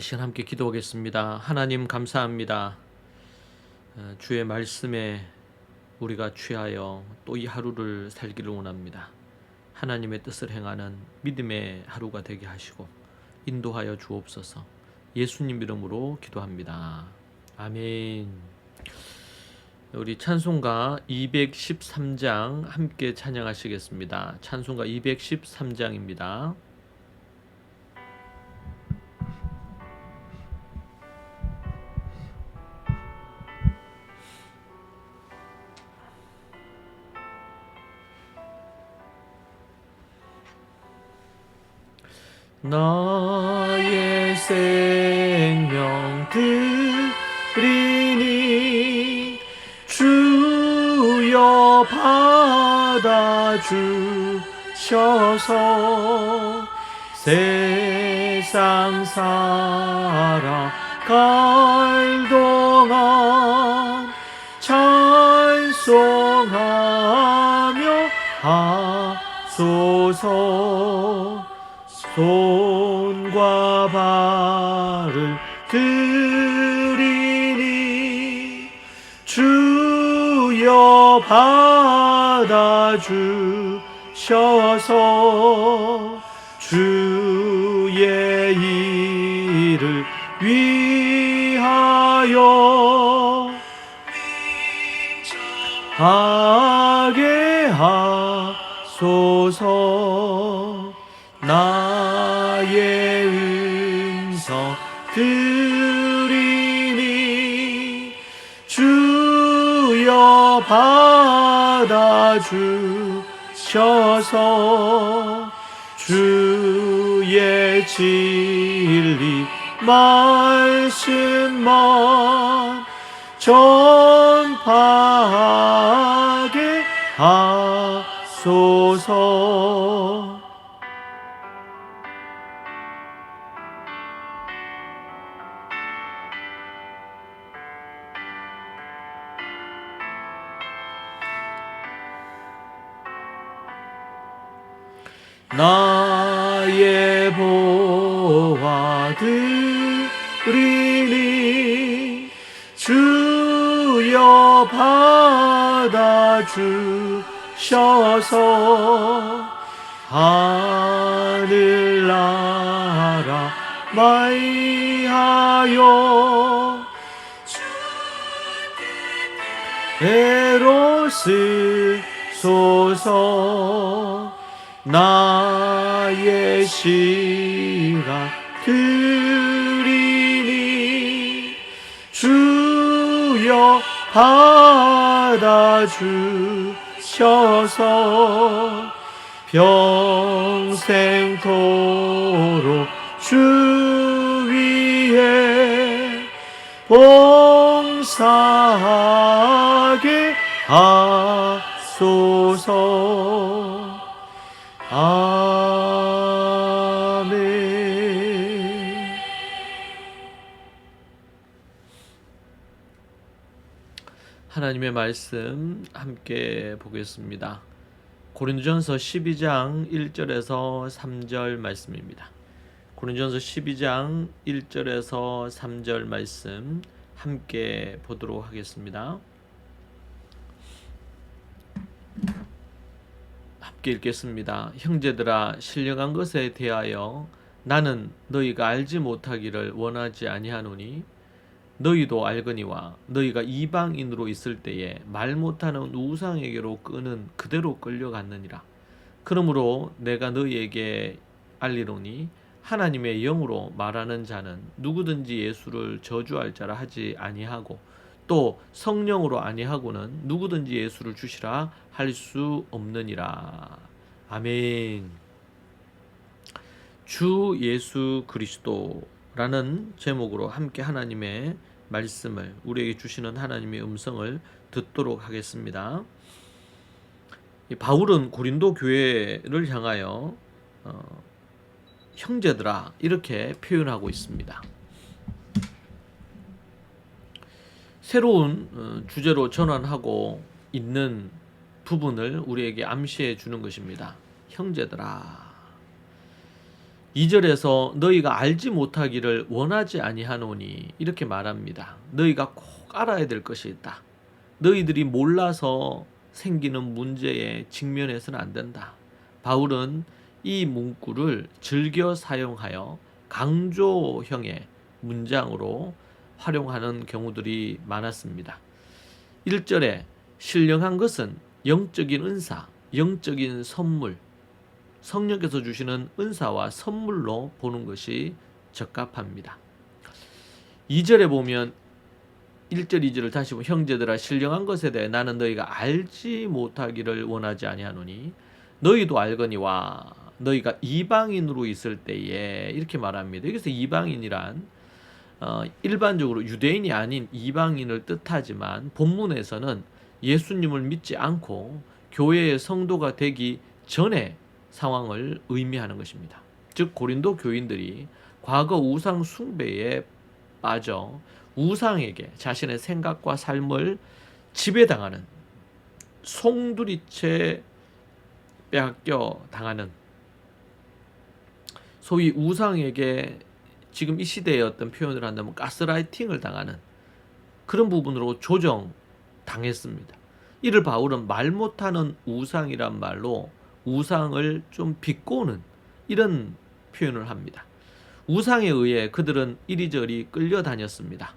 시간 함께 기도하겠습니다. 하나님 감사합니다. 주의 말씀에 우리가 취하여 또 이 하루를 살기를 원합니다. 하나님의 뜻을 행하는 믿음의 하루가 되게 하시고 인도하여 주옵소서. 예수님 이름으로 기도합니다. 아멘. 우리 찬송가 213장 함께 찬양하시겠습니다. 찬송가 213장입니다. 나의 생명 드리니 주여 받아주셔서 세상 살아갈 동안 찬송하며 하소서. 손과 발을 들이니 주여 받아주셔서 주의 일을 위하여 하게 하소서. 나의 음성 들이니 주여 받아주셔서 주의 진리 말씀만 전파하게 하소서. 나의 보화 드리니 주여 받아주셔서 하늘나라 마이하여 애로 쓰소서. 나의 시간 드리니 주여 받아주셔서 평생토록 주 위에 봉사하게 하소서. 아멘. 하나님의 말씀 함께 보겠습니다. 고린도전서 12장 1절에서 3절 말씀입니다. 고린도전서 12장 1절에서 3절 말씀 함께 보도록 하겠습니다. 함께 읽겠습니다. 형제들아, 신령한 것에 대하여 나는 너희가 알지 못하기를 원하지 아니하노니 너희도 알거니와 너희가 이방인으로 있을 때에 말 못하는 우상에게로 끄는 그대로 끌려갔느니라. 그러므로 내가 너희에게 알리노니 하나님의 영으로 말하는 자는 누구든지 예수를 저주할 자라 하지 아니하고 또 성령으로 아니하고는 누구든지 예수를 주시라 할 수 없느니라. 아멘. 주 예수 그리스도라는 제목으로 함께 하나님의 말씀을, 우리에게 주시는 하나님의 음성을 듣도록 하겠습니다. 바울은 고린도 교회를 향하여 형제들아 이렇게 표현하고 있습니다. 새로운 주제로 전환하고 있는 부분을 우리에게 암시해 주는 것입니다. 형제들아, 2절에서 너희가 알지 못하기를 원하지 아니하노니 이렇게 말합니다. 너희가 꼭 알아야 될 것이 있다. 너희들이 몰라서 생기는 문제에 직면해서는 안 된다. 바울은 이 문구를 즐겨 사용하여 강조형의 문장으로 활용하는 경우들이 많았습니다. 1절에 신령한 것은 영적인 은사, 영적인 선물, 성령께서 주시는 은사와 선물로 보는 것이 적합합니다. 2절에 보면 1절 2절을 다시 보면 형제들아 신령한 것에 대해 나는 너희가 알지 못하기를 원하지 아니하노니 너희도 알거니와 너희가 이방인으로 있을 때에 이렇게 말합니다. 여기서 이방인이란 일반적으로 유대인이 아닌 이방인을 뜻하지만 본문에서는 예수님을 믿지 않고 교회의 성도가 되기 전에 상황을 의미하는 것입니다. 즉 고린도 교인들이 과거 우상 숭배에 빠져 우상에게 자신의 생각과 삶을 지배당하는 송두리째 빼앗겨 당하는 소위 우상에게 지금 이 시대의 어떤 표현을 한다면 가스라이팅을 당하는 그런 부분으로 조정당했습니다. 이를 바울은 말 못하는 우상이란 말로 우상을 좀 비꼬는 이런 표현을 합니다. 우상에 의해 그들은 이리저리 끌려다녔습니다.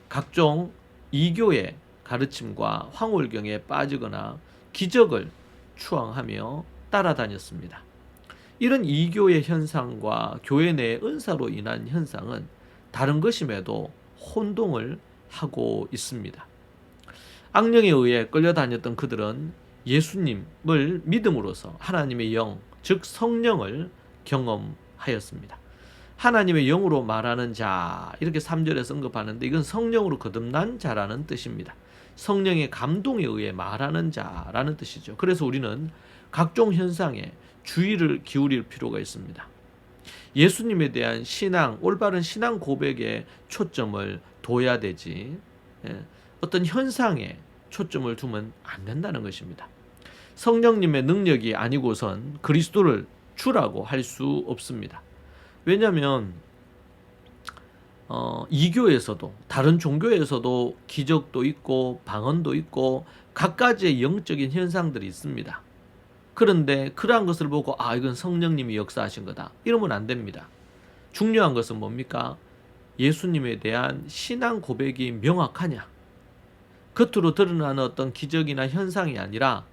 각종 이교의 가르침과 황홀경에 빠지거나 기적을 추앙하며 따라다녔습니다. 이런 이교의 현상과 교회 내의 은사로 인한 현상은 다른 것임에도 혼동을 하고 있습니다. 악령에 의해 끌려다녔던 그들은 예수님을 믿음으로써 하나님의 영, 즉 성령을 경험하였습니다. 하나님의 영으로 말하는 자 이렇게 3절에서 언급하는데 이건 성령으로 거듭난 자라는 뜻입니다. 성령의 감동에 의해 말하는 자라는 뜻이죠. 그래서 우리는 각종 현상에 주의를 기울일 필요가 있습니다. 예수님에 대한 신앙, 올바른 신앙 고백에 초점을 둬야 되지 어떤 현상에 초점을 두면 안 된다는 것입니다. 성령님의 능력이 아니고선 그리스도를 주라고 할 수 없습니다. 왜냐하면 이교에서도 다른 종교에서도 기적도 있고 방언도 있고 각가지의 영적인 현상들이 있습니다. 그런데 그러한 것을 보고 이건 성령님이 역사하신 거다 이러면 안 됩니다. 중요한 것은 뭡니까? 예수님에 대한 신앙 고백이 명확하냐, 겉으로 드러나는 어떤 기적이나 현상이 아니라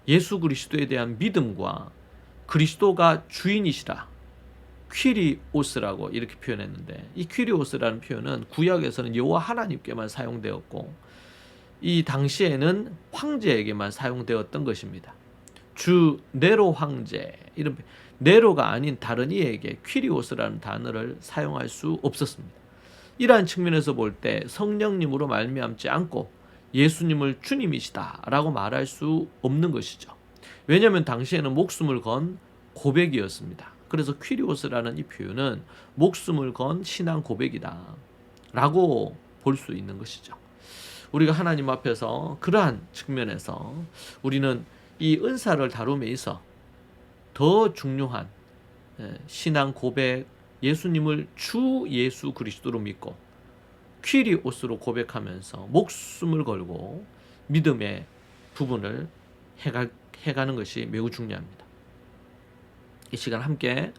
예수 그리스도에 대한 믿음과 그리스도가 주인이시라, 퀴리오스라고 이렇게 표현했는데 이 퀴리오스라는 표현은 구약에서는 여호와 하나님께만 사용되었고 이 당시에는 황제에게만 사용되었던 것입니다. 주 네로 황제, 이런 네로가 아닌 다른 이에게 퀴리오스라는 단어를 사용할 수 없었습니다. 이러한 측면에서 볼 때 성령님으로 말미암지 않고 예수님을 주님이시다라고 말할 수 없는 것이죠. 왜냐하면 당시에는 목숨을 건 고백이었습니다. 그래서 퀴리오스라는 이 표현은 목숨을 건 신앙 고백이다 라고 볼 수 있는 것이죠. 우리가 하나님 앞에서 그러한 측면에서 우리는 이 은사를 다룸에 있어 더 중요한 신앙 고백, 예수님을 주 예수 그리스도로 믿고 퀴리오스로 고백하면서 목숨을 걸고 믿음의 부분을 해가는 것이 매우 중요합니다. 이 시간 함께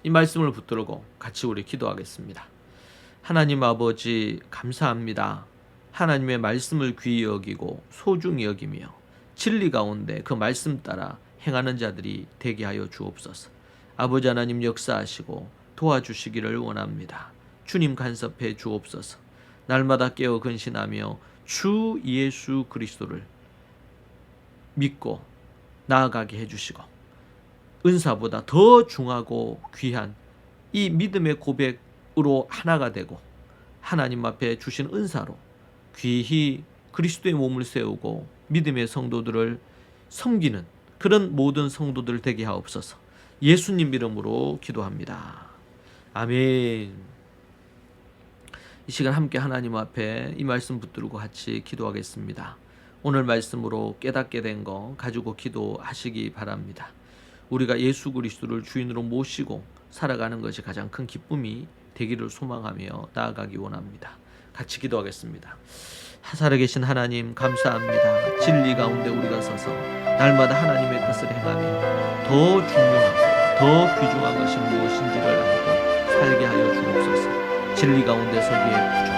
이 말씀을 붙들고 같이 우리 기도하겠습니다. 하나님 아버지 감사합니다. 하나님의 말씀을 귀히 여기고 소중히 여기며 진리 가운데 그 말씀 따라 행하는 자들이 되게 하여 주옵소서. 아버지 하나님 역사하시고 도와주시기를 원합니다. 주님 간섭해 주옵소서. 날마다 깨어 근신하며 주 예수 그리스도를 믿고 나아가게 해주시고 은사보다 더 중하고 귀한 이 믿음의 고백으로 하나가 되고 하나님 앞에 주신 은사로 귀히 그리스도의 몸을 세우고 믿음의 성도들을 섬기는 그런 모든 성도들 되게 하옵소서. 예수님 이름으로 기도합니다. 아멘. 이 시간 함께 하나님 앞에 이 말씀 붙들고 같이 기도하겠습니다. 오늘 말씀으로 깨닫게 된 거 가지고 기도하시기 바랍니다. 우리가 예수 그리스도를 주인으로 모시고 살아가는 것이 가장 큰 기쁨이 되기를 소망하며 나아가기 원합니다. 같이 기도하겠습니다. 살아계신 하나님 감사합니다. 진리 가운데 우리가 서서 날마다 하나님의 뜻을 행하며 더 중요하고 더 귀중한 것이 무엇인지를 알고 살게 하여 주옵소서. 진리 가운데 서기에 부족